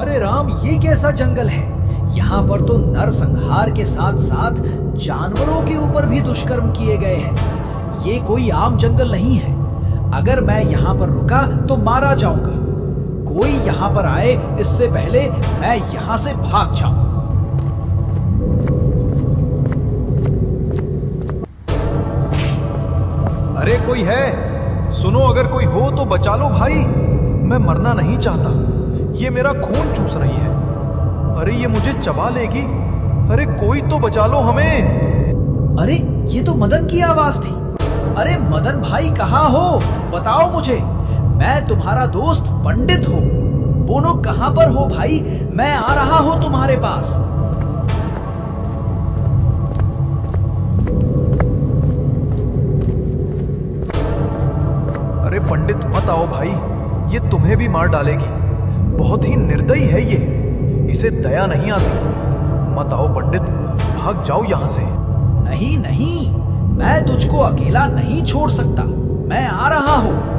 अरे राम, ये कैसा जंगल है? यहाँ पर तो नरसंहार के साथ साथ जानवरों के ऊपर भी दुष्कर्म किए गए हैं। ये कोई आम जंगल नहीं है। अगर मैं यहाँ पर रुका तो मारा जाऊंगा। कोई यहाँ पर आए इससे पहले मैं यहाँ से भाग जाऊं। अरे कोई है? सुनो, अगर कोई हो तो बचा लो भाई। मैं मरना नहीं चाहता। ये मेरा खून चूस रही है। अरे ये मुझे चबा लेगी। अरे कोई तो बचा लो हमें। अरे ये तो मदन की आवाज थी। अरे मदन भाई कहाँ हो? बताओ मुझे। मैं तुम्हारा दोस्त पंडित हूँ। बोलो कहाँ पर हो भाई? मैं आ रहा हूँ तुम्हारे पास। अरे पंडित मत आओ भाई, ये तुम्हें भी मार डालेगी। बहुत ही निर्दयी है ये, इसे दया नहीं आती। मत आओ पंडित, भाग जाओ यहाँ से। नहीं नहीं, मैं तुझको अकेला नहीं छोड़ सकता। मैं आ रहा हूँ।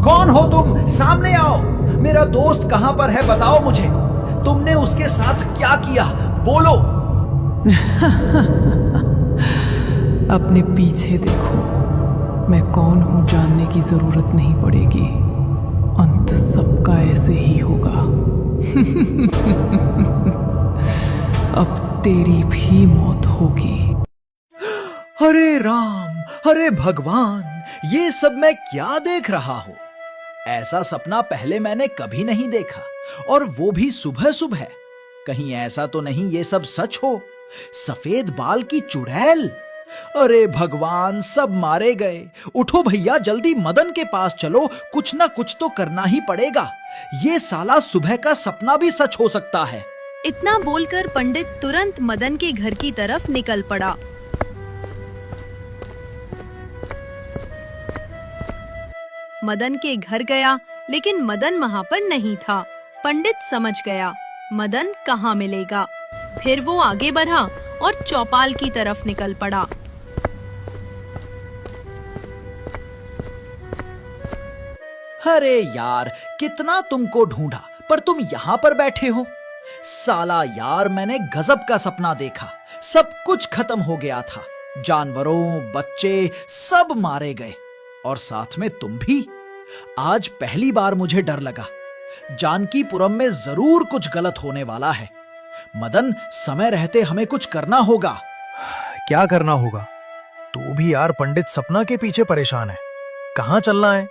कौन हो तुम? सामने आओ। मेरा दोस्त कहां पर है? बताओ मुझे। तुमने उसके साथ क्या किया? बोलो। अपने पीछे देखो। मैं कौन हूं जानने की जरूरत नहीं पड़ेगी। अंत सबका ऐसे ही होगा। अब तेरी भी मौत होगी। अरे राम, अरे भगवान, ये सब मैं क्या देख रहा हूँ? ऐसा सपना पहले मैंने कभी नहीं देखा, और वो भी सुबह सुबह। कहीं ऐसा तो नहीं ये सब सच हो? सफेद बाल की चुड़ैल। अरे भगवान, सब मारे गए। उठो भैया, जल्दी मदन के पास चलो। कुछ ना कुछ तो करना ही पड़ेगा। ये साला सुबह का सपना भी सच हो सकता है। इतना बोलकर पंडित तुरंत मदन के घर की तरफ निकल पड़ा। मदन के घर गया, लेकिन मदन वहाँ पर नहीं था। पंडित समझ गया मदन कहाँ मिलेगा। फिर वो आगे बढ़ा और चौपाल की तरफ निकल पड़ा। अरे यार, कितना तुमको ढूंढा, पर तुम यहाँ पर बैठे हो। साला यार, मैंने गजब का सपना देखा। सब कुछ खत्म हो गया था। जानवरों, बच्चे सब मारे गए, और साथ में तुम भी। आज पहली बार मुझे डर लगा। जानकीपुरम में जरूर कुछ गलत होने वाला है। मदन, समय रहते हमें कुछ करना होगा। क्या करना होगा? तू भी यार पंडित सपना के पीछे परेशान है। कहाँ चलना है?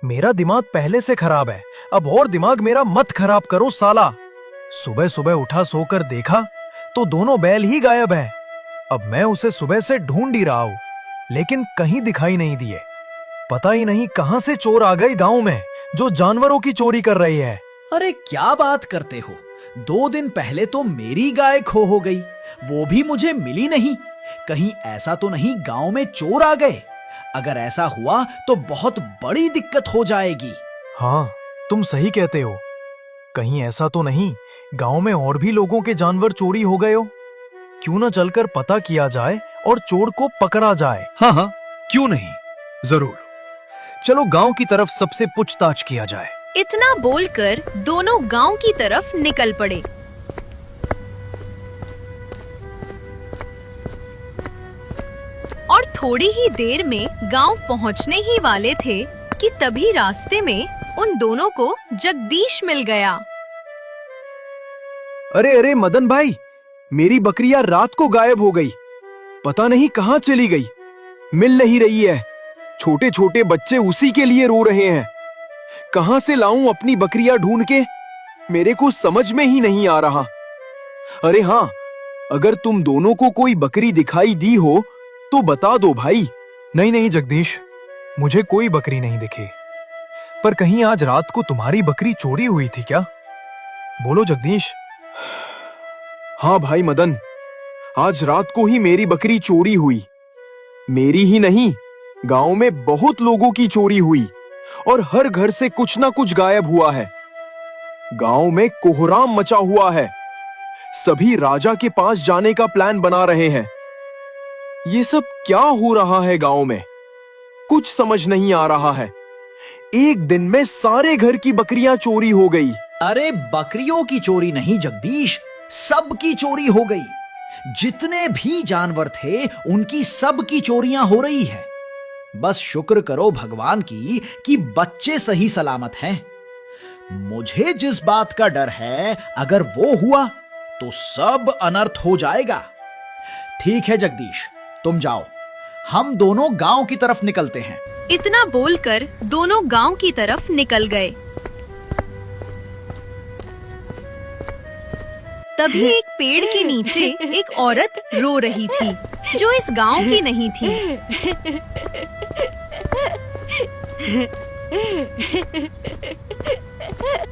मेरा दिमाग पहले से खराब है, अब और दिमाग मेरा मत खराब करो साला। सुबह सुबह उठा, सोकर देखा तो दोनों बैल ही गायब हैं। अब मैं उसे सुबह से ढूंढ ही रहा हूं, लेकिन कहीं दिखाई नहीं दिए। पता ही नहीं कहां से चोर आ गए गांव में, जो जानवरों की चोरी कर रही है। अरे क्या बात करते हो? 2 दिन पहले तो मेरी गाय खो हो गई, वो भी मुझे मिली नहीं। कहीं ऐसा तो नहीं गांव में चोर आ गए? अगर ऐसा हुआ तो बहुत बड़ी दिक्कत हो जाएगी। हाँ, तुम सही कहते हो। कहीं ऐसा तो नहीं गांव में और भी लोगों के जानवर चोरी हो गए हो? क्यों न चलकर पता किया जाए और चोर को पकड़ा जाए। हाँ, क्यों नहीं, जरूर। चलो गांव की तरफ सबसे पूछताछ किया जाए। इतना बोलकर दोनों गांव की तरफ निकल पड़े। और थोड़ी ही देर में गांव पहुंचने ही वाले थे कि तभी रास्ते में उन दोनों को जगदीश मिल गया। अरे मदन भाई, मेरी बकरियां रात को गायब हो गई। पता नहीं कहां चली गई, मिल नहीं रही है। छोटे छोटे बच्चे उसी के लिए रो रहे हैं। कहां से लाऊं अपनी बकरियां ढूंढ के? मेरे को समझ में ही नहीं आ रहा। अरे हाँ, अगर तुम दोनों को कोई बकरी दिखाई दी हो तो बता दो भाई। नहीं जगदीश, मुझे कोई बकरी नहीं दिखी। पर कहीं आज रात को तुम्हारी बकरी चोरी हुई थी क्या? बोलो जगदीश। हाँ भाई मदन, आज रात को ही मेरी बकरी चोरी हुई। मेरी ही नहीं, गांव में बहुत लोगों की चोरी हुई और हर घर से कुछ ना कुछ गायब हुआ है। गांव में कोहराम मचा हुआ है। सभी राजा के पास जाने का प्लान बना रहे हैं। ये सब क्या हो रहा है गांव में? कुछ समझ नहीं आ रहा है। एक दिन में सारे घर की बकरियां चोरी हो गई। अरे बकरियों की चोरी नहीं जगदीश, सबकी चोरी हो गई। जितने भी जानवर थे उनकी सबकी चोरियां हो रही है। बस शुक्र करो भगवान की कि बच्चे सही सलामत हैं। मुझे जिस बात का डर है, अगर वो हुआ तो सब अनर्थ हो जाएगा। ठीक है जगदीश, तुम जाओ, हम दोनों गांव की तरफ निकलते हैं। इतना बोलकर दोनों गांव की तरफ निकल गए। तभी एक पेड़ के नीचे एक औरत रो रही थी, जो इस गांव की नहीं थी।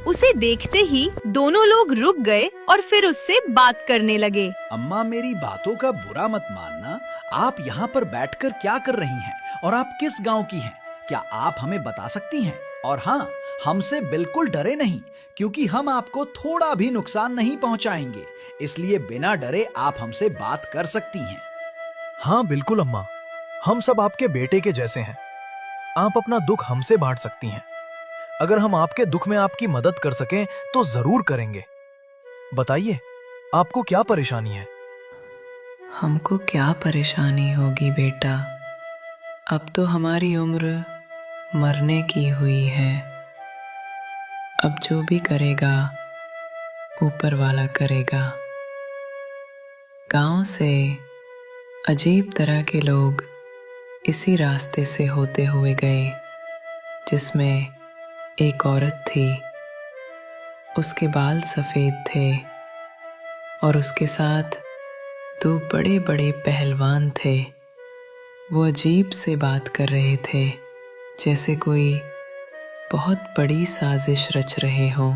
उसे देखते ही दोनों लोग रुक गए और फिर उससे बात करने लगे। अम्मा, मेरी बातों का बुरा मत मानना। आप यहाँ पर बैठकर क्या कर रही हैं और आप किस गांव की हैं? क्या आप हमें बता सकती हैं? और हाँ, हमसे बिल्कुल डरे नहीं, क्योंकि हम आपको थोड़ा भी नुकसान नहीं पहुंचाएंगे। इसलिए बिना डरे आप हमसे बात कर सकती हैं। हाँ बिल्कुल अम्मा, हम सब आपके बेटे के जैसे हैं। आप अपना दुख हमसे बांट सकती हैं। अगर हम आपके दुख में आपकी मदद कर सकें तो जरूर करेंगे। बताइए, आपको क्या परेशानी है? हमको क्या परेशानी होगी बेटा, अब तो हमारी उम्र मरने की हुई है। अब जो भी करेगा ऊपर वाला करेगा। गांव से अजीब तरह के लोग इसी रास्ते से होते हुए गए, जिसमें एक औरत थी। उसके बाल सफेद थे और उसके साथ दो बड़े बड़े पहलवान थे। वो अजीब से बात कर रहे थे, जैसे कोई बहुत बड़ी साजिश रच रहे हो।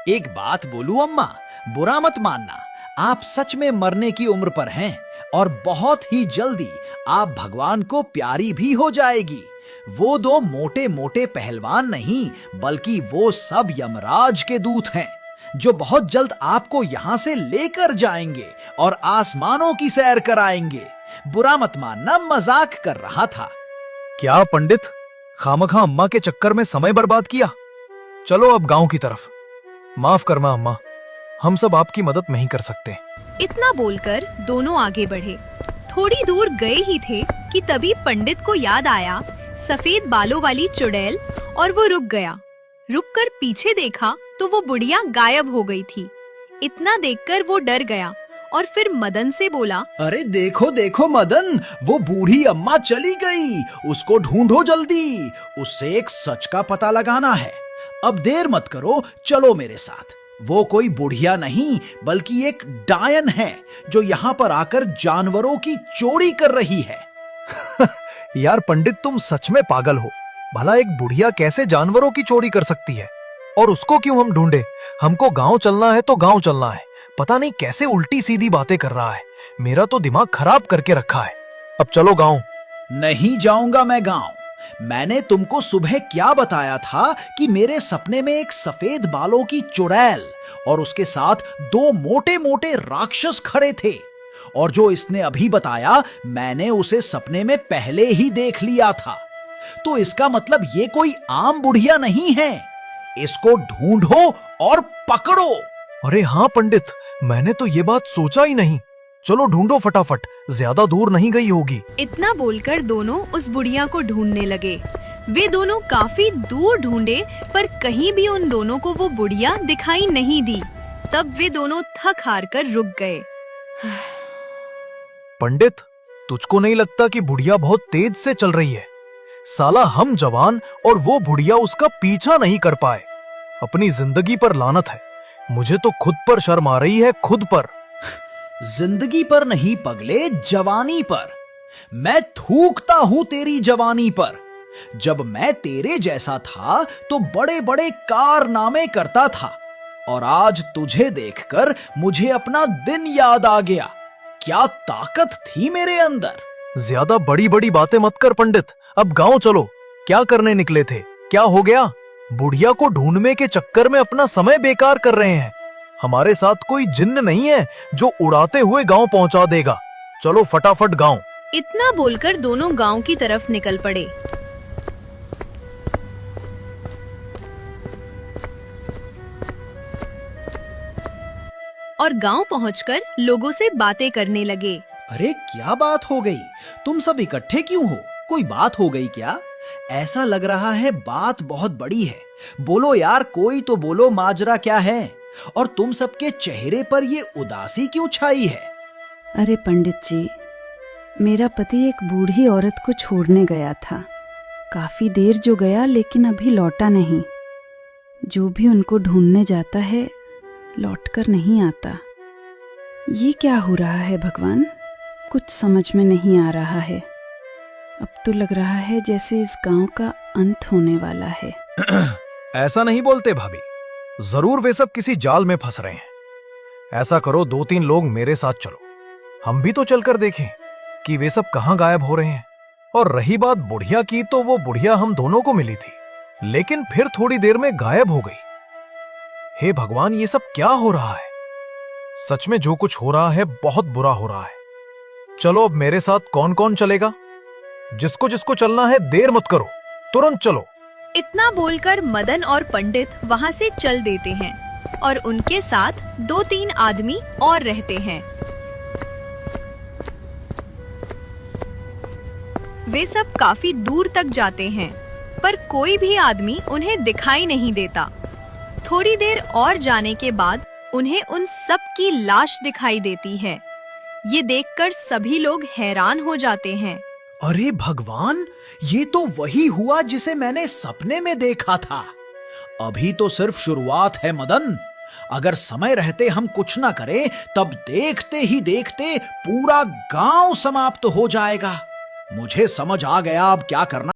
एक बात बोलूं अम्मा, बुरा मत मानना। आप सच में मरने की उम्र पर हैं और बहुत ही जल्दी आप भगवान को प्यारी भी हो जाएगी। वो दो मोटे मोटे पहलवान नहीं, बल्कि वो सब यमराज के दूत हैं, जो बहुत जल्द आपको यहाँ से लेकर जाएंगे और आसमानों की सैर कराएंगे। बुरा मत मानना, मजाक कर रहा था। क्या पंडित, खामखा अम्मा के चक्कर में समय बर्बाद किया? चलो अब गांव की तरफ। माफ करना अम्मा, हम सब आपकी मदद नहीं कर सकते। इतना बोलकर दोनों आगे बढ़े। थोड़ी दूर गए ही थे कि तभी पंडित को याद आया सफेद बालों वाली चुड़ैल, और वो रुक गया। रुककर पीछे देखा तो वो बुढ़िया गायब हो गई थी। इतना देखकर वो डर गया और फिर मदन से बोला, अरे देखो देखो मदन, वो बूढ़ी अम्मा चली गई। उसको ढूंढो जल्दी, उससे एक सच का पता लगाना है। अब देर मत करो, चलो मेरे साथ। वो कोई बुढ़िया नहीं, बल्कि एक डायन है, जो यहाँ पर आकर जानवरों की चोरी कर रही है। यार पंडित, तुम सच में पागल हो। भला एक बुढ़िया कैसे जानवरों की चोरी कर सकती है? और उसको क्यों हम ढूंढे? हमको गांव चलना है तो गांव चलना है। पता नहीं कैसे उल्टी सीधी बातें कर रहा है। मेरा तो दिमाग खराब करके रखा है। अब चलो गांव। नहीं जाऊंगा मैं गांव। मैंने तुमको सुबह क्या बताया था कि मेरे सपने में एक सफेद बालों की चुड़ैल और उसके साथ दो मोटे मोटे राक्षस खड़े थे। और जो इसने अभी बताया, मैंने उसे सपने में पहले ही देख लिया था। तो इसका मतलब ये कोई आम बुढ़िया नहीं है। इसको ढूंढो और पकड़ो। अरे हाँ पंडित, मैंने तो ये बात सोचा ही नहीं। चलो ढूंढो फटाफट, ज्यादा दूर नहीं गई होगी। इतना बोलकर दोनों उस बुढ़िया को ढूंढने लगे। वे दोनों काफी दूर ढूंढे, पर कहीं भी उन दोनों को वो बुढ़िया दिखाई नहीं दी। तब वे दोनों थक हार कर रुक गए। पंडित, तुझको नहीं लगता कि बुढ़िया बहुत तेज से चल रही है? साला हम जवान और वो बुढ़िया उसका पीछा नहीं कर पाए। अपनी जिंदगी पर लानत है। मुझे तो खुद पर शर्म आ रही है, खुद पर। जिंदगी पर नहीं पगले, जवानी पर। मैं थूकता हूं तेरी जवानी पर। जब मैं तेरे जैसा था तो बड़े बड़े कारनामे करता था, और आज तुझे देखकर मुझे अपना दिन याद आ गया। क्या ताकत थी मेरे अंदर। ज्यादा बड़ी बड़ी बातें मत कर पंडित, अब गांव चलो। क्या करने निकले थे? क्या हो गया? बुढ़िया को ढूंढने के चक्कर में अपना समय बेकार कर रहे हैं। हमारे साथ कोई जिन्न नहीं है जो उड़ाते हुए गांव पहुंचा देगा। चलो फटाफट गांव। इतना बोलकर दोनों गांव की तरफ निकल पड़े। और गांव पहुंचकर लोगों से बातें करने लगे। अरे क्या बात हो गई? तुम सब इकट्ठे क्यों हो? कोई बात हो गई क्या? ऐसा लग रहा है बात बहुत बड़ी है। बोलो यार, कोई तो बोलो, माजरा क्या है? और तुम सबके चेहरे पर ये उदासी क्यों छाई है? अरे पंडित जी, मेरा पति एक बूढ़ी औरत को छोड़ने गया था। काफी देर जो गया, लेकिन अभी लौटा नहीं। जो भी उनको ढूंढने जाता है लौटकर नहीं आता। ये क्या हो रहा है भगवान? कुछ समझ में नहीं आ रहा है। अब तो लग रहा है जैसे इस गांव का अंत होने वाला है। ऐसा नहीं बोलते भाभी, जरूर वे सब किसी जाल में फंस रहे हैं। ऐसा करो, 2-3 लोग मेरे साथ चलो, हम भी तो चलकर देखें कि वे सब कहां गायब हो रहे हैं। और रही बात बुढ़िया की, तो वो बुढ़िया हम दोनों को मिली थी, लेकिन फिर थोड़ी देर में गायब हो गई। हे भगवान, ये सब क्या हो रहा है? सच में जो कुछ हो रहा है बहुत बुरा हो रहा है। चलो अब मेरे साथ कौन कौन चलेगा? जिसको जिसको चलना है देर मत करो, तुरंत चलो। इतना बोलकर मदन और पंडित वहां से चल देते हैं और उनके साथ 2-3 आदमी और रहते हैं। वे सब काफी दूर तक जाते हैं, पर कोई भी आदमी उन्हें दिखाई नहीं देता। थोड़ी देर और जाने के बाद उन्हें उन सब की लाश दिखाई देती है। ये देखकर सभी लोग हैरान हो जाते हैं। अरे भगवान, ये तो वही हुआ जिसे मैंने सपने में देखा था। अभी तो सिर्फ शुरुआत है मदन। अगर समय रहते हम कुछ ना करें, तब देखते ही देखते पूरा गांव समाप्त हो जाएगा। मुझे समझ आ गया अब क्या करना